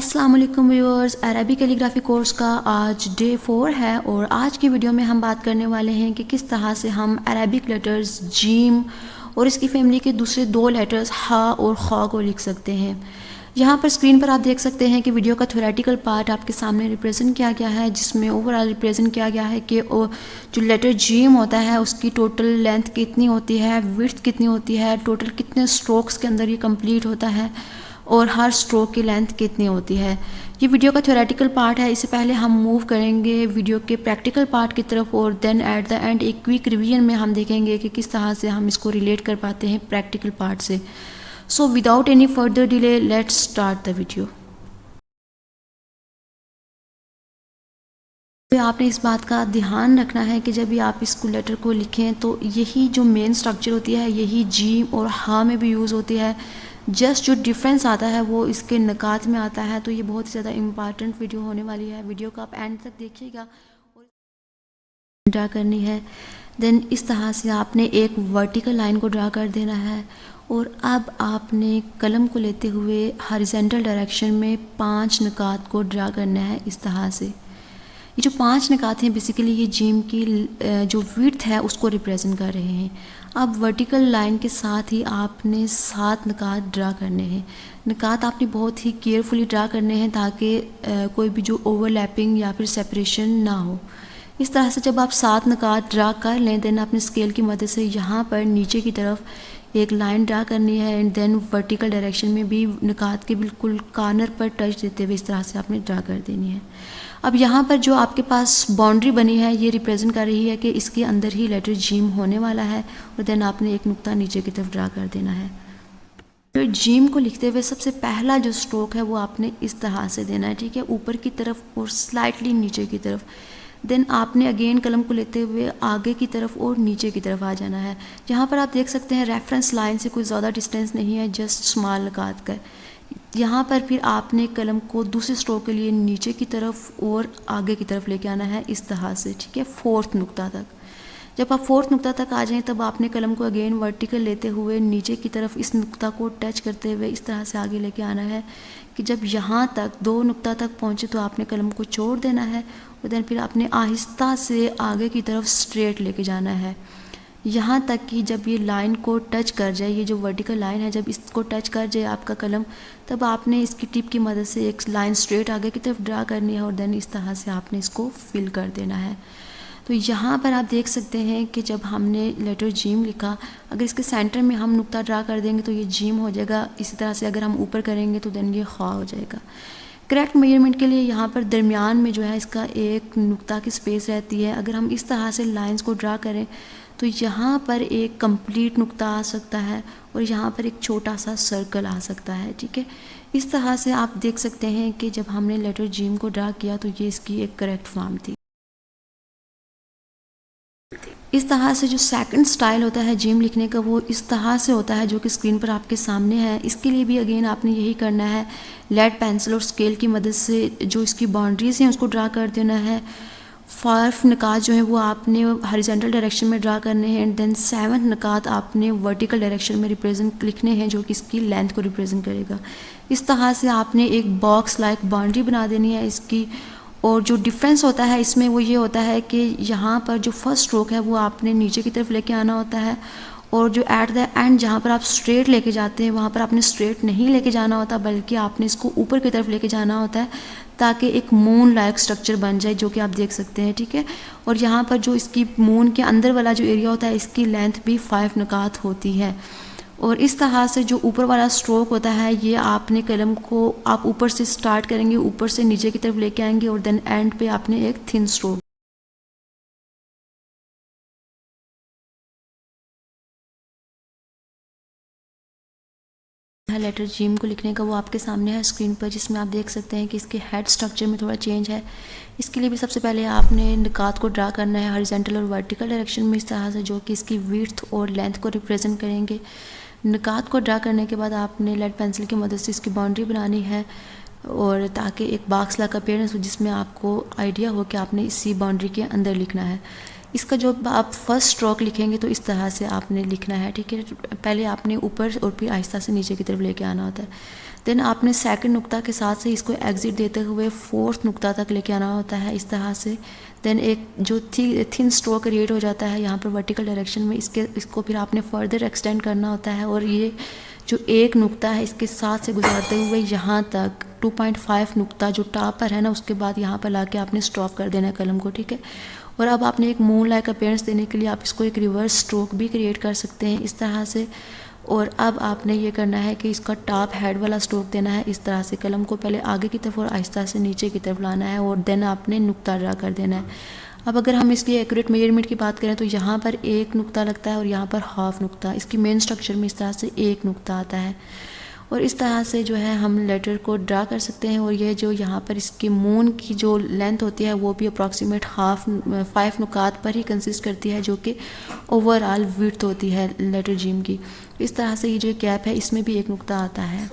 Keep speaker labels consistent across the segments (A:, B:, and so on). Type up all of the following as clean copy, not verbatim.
A: अस्सलाम वालेकुम व्यूअर्स, अरबी कैलीग्राफी कोर्स का आज डे 4 है और आज की वीडियो में हम बात करने वाले हैं कि किस तरह से हम अरबिक लेटर्स जीम और इसकी फैमिली के दूसरे दो लेटर्स हा और ख को लिख सकते हैं। यहाँ पर स्क्रीन पर आप देख सकते हैं कि वीडियो का थ्योरेटिकल पार्ट आपके सामने रिप्रेजेंट किया गया है, जिसमें ओवरऑल रिप्रेजेंट किया गया है कि जो लेटर जीम होता है उसकी टोटल लेंथ कितनी होती है, विड्थ कितनी होती है, टोटल कितने स्ट्रोक्स के अंदर ये कंप्लीट होता है और हर स्ट्रोक की लेंथ कितनी होती है। ये वीडियो का थ्योरेटिकल पार्ट है। इससे पहले हम मूव करेंगे वीडियो के प्रैक्टिकल पार्ट की तरफ और देन एट द एंड एक क्विक रिवीजन में हम देखेंगे कि किस तरह से हम इसको रिलेट कर पाते हैं प्रैक्टिकल पार्ट से। So without any further delay let's start the video. आपने इस बात का ध्यान रखना है कि जब भी आप इस लेटर को लिखें तो यही जो मेन स्ट्रक्चर होती है यही जीम और हा में भी यूज़ होती है। जस्ट जो डिफरेंस आता है वो इसके नकात में आता है। तो ये बहुत ही ज़्यादा इम्पॉर्टेंट वीडियो होने वाली है। वीडियो को आप एंड तक देखिएगा और ड्रा करनी है। देन इस तरह से आपने एक वर्टिकल लाइन को ड्रा कर देना है और अब आपने कलम को लेते हुए हॉरिजॉन्टल डायरेक्शन में 5 नकात को ड्रा करना है इस तरह से। ये जो 5 नकात हैं बेसिकली ये जीम की जो विड्थ है उसको रिप्रेजेंट कर रहे हैं। अब वर्टिकल लाइन के साथ ही आपने 7 नकात ड्रा करने हैं। नकात आपने बहुत ही केयरफुली ड्रा करने हैं ताकि कोई भी जो ओवरलैपिंग या फिर सेपरेशन ना हो। इस तरह से जब आप 7 नकात ड्रा कर लें देन आपने स्केल की मदद से यहाँ पर नीचे की तरफ एक लाइन ड्रा करनी है एंड देन वर्टिकल डायरेक्शन में भी नकात के बिल्कुल कॉर्नर पर टच देते हुए इस तरह से आपने ड्रा कर देनी है। अब यहाँ पर जो आपके पास बाउंड्री बनी है ये रिप्रेजेंट कर रही है कि इसके अंदर ही लेटर जीम होने वाला है और देन आपने एक नुक्ता नीचे की तरफ ड्रा कर देना है। तो जीम को लिखते हुए सबसे पहला जो स्ट्रोक है वो आपने इस तरह से देना है, ठीक है, ऊपर की तरफ और स्लाइटली नीचे की तरफ। देन आपने अगेन कलम को लेते हुए आगे की तरफ और नीचे की तरफ आ जाना है। यहाँ पर आप देख सकते हैं रेफरेंस लाइन से कोई ज़्यादा डिस्टेंस नहीं है, जस्ट स्मॉल नकात का। यहाँ पर फिर आपने कलम को दूसरे स्ट्रोक के लिए नीचे की तरफ और आगे की तरफ लेके आना है इस तरह से, ठीक है, 4th नुक्ता तक। जब आप 4th नुक्ता तक आ जाएं तब आपने कलम को अगेन वर्टिकल लेते हुए नीचे की तरफ इस नुक्ता को टच करते हुए इस तरह से आगे लेके आना है कि जब यहाँ तक 2 नुक्ता तक पहुँचे तो आपने कलम को छोड़ देना है और देन फिर आपने आहिस्ता से आगे की तरफ स्ट्रेट लेके जाना है यहाँ तक कि जब ये लाइन को टच कर जाए, ये जो वर्टिकल लाइन है जब इसको टच कर जाए आपका कलम, तब आपने इसकी टिप की मदद से एक लाइन स्ट्रेट आगे की तरफ ड्रा करनी है और देन इस तरह से आपने इसको फिल कर देना है। तो यहाँ पर आप देख सकते हैं कि जब हमने लेटर जीम लिखा, अगर इसके सेंटर में हम नुक्ता ड्रा कर देंगे तो ये जीम हो जाएगा। इसी तरह से अगर हम ऊपर करेंगे तो देन ये खा हो जाएगा। करेक्ट मेजरमेंट के लिए यहाँ पर दरमियान में जो है इसका एक नुक्ता की स्पेस रहती है। अगर हम इस तरह से लाइंस को ड्रा करें तो यहाँ पर एक कंप्लीट नुक्ता आ सकता है और यहाँ पर एक छोटा सा सर्कल आ सकता है, ठीक है। इस तरह से आप देख सकते हैं कि जब हमने लेटर जीम को ड्रा किया तो ये इसकी एक करेक्ट फॉर्म थी। इस तरह से जो सेकंड स्टाइल होता है जीम लिखने का वो इस तरह से होता है जो कि स्क्रीन पर आपके सामने है। इसके लिए भी अगेन आपने यही करना है, लेड पेंसिल और स्केल की मदद से जो इसकी बाउंड्रीज हैं उसको ड्रा कर देना है। 5 नकात जो है वो आपने हॉरिजॉन्टल डायरेक्शन में ड्रा करने हैं एंड देन 7 नकात आपने वर्टिकल डायरेक्शन में रिप्रेजेंट लिखने हैं जो कि इसकी लेंथ को रिप्रेजेंट करेगा। इस तरह से आपने एक बॉक्स लाइक बाउंड्री बना देनी है इसकी। और जो डिफरेंस होता है इसमें वो ये होता है कि यहाँ पर जो फर्स्ट स्ट्रोक है वो आपने नीचे की तरफ लेके आना होता है और जो एट द एंड जहाँ पर आप स्ट्रेट लेके जाते हैं वहाँ पर आपने स्ट्रेट नहीं लेके जाना होता बल्कि आपने इसको ऊपर की तरफ लेके जाना होता है ताकि एक मून लाइक स्ट्रक्चर बन जाए जो कि आप देख सकते हैं, ठीक है। और यहाँ पर जो इसकी मून के अंदर वाला जो एरिया होता है इसकी लेंथ भी 5 नकात होती है। और इस तरह से जो ऊपर वाला स्ट्रोक होता है ये आपने कलम को आप ऊपर से स्टार्ट करेंगे, ऊपर से नीचे की तरफ लेके आएंगे और देन एंड पे आपने एक थिन स्ट्रोक। लेटर जीम को लिखने का वो आपके सामने है स्क्रीन पर, जिसमें आप देख सकते हैं कि इसके हेड स्ट्रक्चर में थोड़ा चेंज है। इसके लिए भी सबसे पहले आपने निकात को ड्रा करना है हॉरिजॉन्टल और वर्टिकल डायरेक्शन में इस तरह से जो कि इसकी विड्थ और लेंथ को रिप्रेजेंट करेंगे। निकात को ड्रा करने के बाद आपने लेड पेंसिल की मदद से इसकी बाउंड्री बनानी है और ताकि एक बॉक्स लाइक अपीयरेंस हो जिसमें आपको आइडिया हो कि आपने इसी बाउंड्री के अंदर लिखना है। इसका जो आप फर्स्ट स्ट्रोक लिखेंगे तो इस तरह से आपने लिखना है, ठीक है। पहले आपने ऊपर और फिर आहिस्ता से नीचे की तरफ लेके आना होता है। देन आपने सेकंड नुक्ता के साथ से इसको एग्जिट देते हुए फोर्थ नुक्ता तक लेके आना होता है इस तरह से। देन एक जो थिन स्ट्रोक क्रिएट हो जाता है यहाँ पर वर्टिकल डायरेक्शन में, इसको फिर आपने फर्दर एक्सटेंड करना होता है और ये जो एक नुक्ता है इसके साथ से गुजारते हुए यहाँ तक 2.5 नुक्ता जो टॉप पर है ना, उसके बाद यहाँ पर लाके आपने स्टॉप कर देना है कलम को, ठीक है। और अब आपने एक मून लाइक अपीयरेंस देने के लिए आप इसको एक रिवर्स स्ट्रोक भी क्रिएट कर सकते हैं इस तरह से। और अब आपने ये करना है कि इसका टॉप हेड वाला स्ट्रोक देना है इस तरह से, कलम को पहले आगे की तरफ और आहिस्ता से नीचे की तरफ लाना है और देन आपने नुक्ता ड्रा कर देना है। अब अगर हम इसकी एक्यूरेट मेजरमेंट की बात करें तो यहाँ पर एक नुक्ता लगता है और यहाँ पर हाफ नुक्ता, इसकी मेन स्ट्रक्चर में इस तरह से एक नुक्ता आता है। और इस तरह से जो है हम लेटर को ड्रा कर सकते हैं। और ये जो यहाँ पर इसकी मून की जो लेंथ होती है वो भी अप्रॉक्सीमेट 5 नुकात पर ही कंसिस्ट करती है, जो कि ओवरऑल विड्थ होती है लेटर जीम की। इस तरह से ये जो गैप है इसमें भी एक नुक्ता आता है।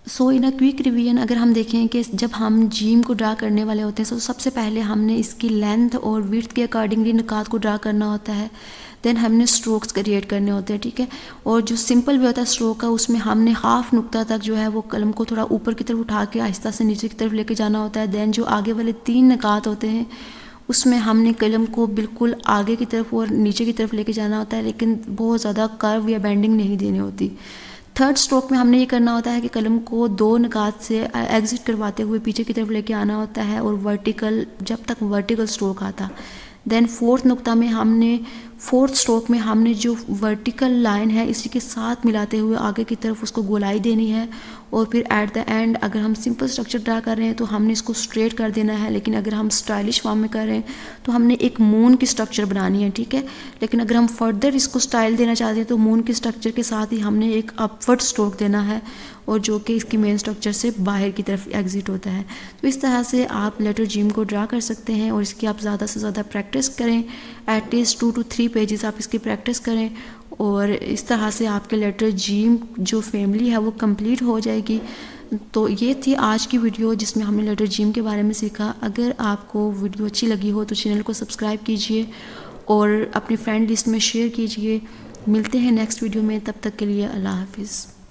A: सो इन अ क्विक रिवीजन अगर हम देखें कि जब हम जीम को ड्रा करने वाले होते हैं तो सबसे पहले हमने इसकी लेंथ और विड्थ के अकॉर्डिंगली निकात को ड्रा करना होता है। देन हमने स्ट्रोक्स क्रिएट करने होते हैं, ठीक है। और जो सिंपल वे होता है स्ट्रोक का, उसमें हमने हाफ नुक्ता तक जो है वो कलम को थोड़ा ऊपर की तरफ उठा के आहिस्ता से नीचे की तरफ लेके जाना होता है। देन जो आगे वाले 3 निकात होते हैं उसमें हमने कलम को बिल्कुल आगे की तरफ और नीचे की तरफ लेके जाना होता है, लेकिन बहुत ज़्यादा कर्व या बेंडिंग नहीं देनी होती। थर्ड स्ट्रोक में हमने ये करना होता है कि कलम को 2 निकात से एग्जिट करवाते हुए पीछे की तरफ लेके आना होता है और वर्टिकल, जब तक वर्टिकल स्ट्रोक आता। देन फोर्थ नुक्ता में हमने फोर्थ स्ट्रोक में हमने जो वर्टिकल लाइन है इसी के साथ मिलाते हुए आगे की तरफ उसको गोलाई देनी है। और फिर एट द एंड अगर हम सिंपल स्ट्रक्चर ड्रा कर रहे हैं तो हमने इसको स्ट्रेट कर देना है, लेकिन अगर हम स्टाइलिश फॉर्म में कर रहे हैं तो हमने एक मून की स्ट्रक्चर बनानी है, ठीक है। लेकिन अगर हम फर्दर इसको स्टाइल देना चाहते हैं तो मून की स्ट्रक्चर के साथ ही हमने एक अपवर्ड स्ट्रोक देना है और जो कि इसकी मेन स्ट्रक्चर से बाहर की तरफ एग्जिट होता है। तो इस तरह से आप लेटर जीम को ड्रा कर सकते हैं और इसकी आप ज़्यादा से ज़्यादा प्रैक्टिस करें। एटलीस्ट 2 to 3 पेजेस आप इसकी प्रैक्टिस करें और इस तरह से आपके लेटर जीम जो फैमिली है वो कंप्लीट हो जाएगी। तो ये थी आज की वीडियो जिसमें हमने लेटर जीम के बारे में सीखा। अगर आपको वीडियो अच्छी लगी हो तो चैनल को सब्सक्राइब कीजिए और अपनी फ्रेंड लिस्ट में शेयर कीजिए। मिलते हैं नेक्स्ट वीडियो में, तब तक के लिए अल्लाह हाफिज़।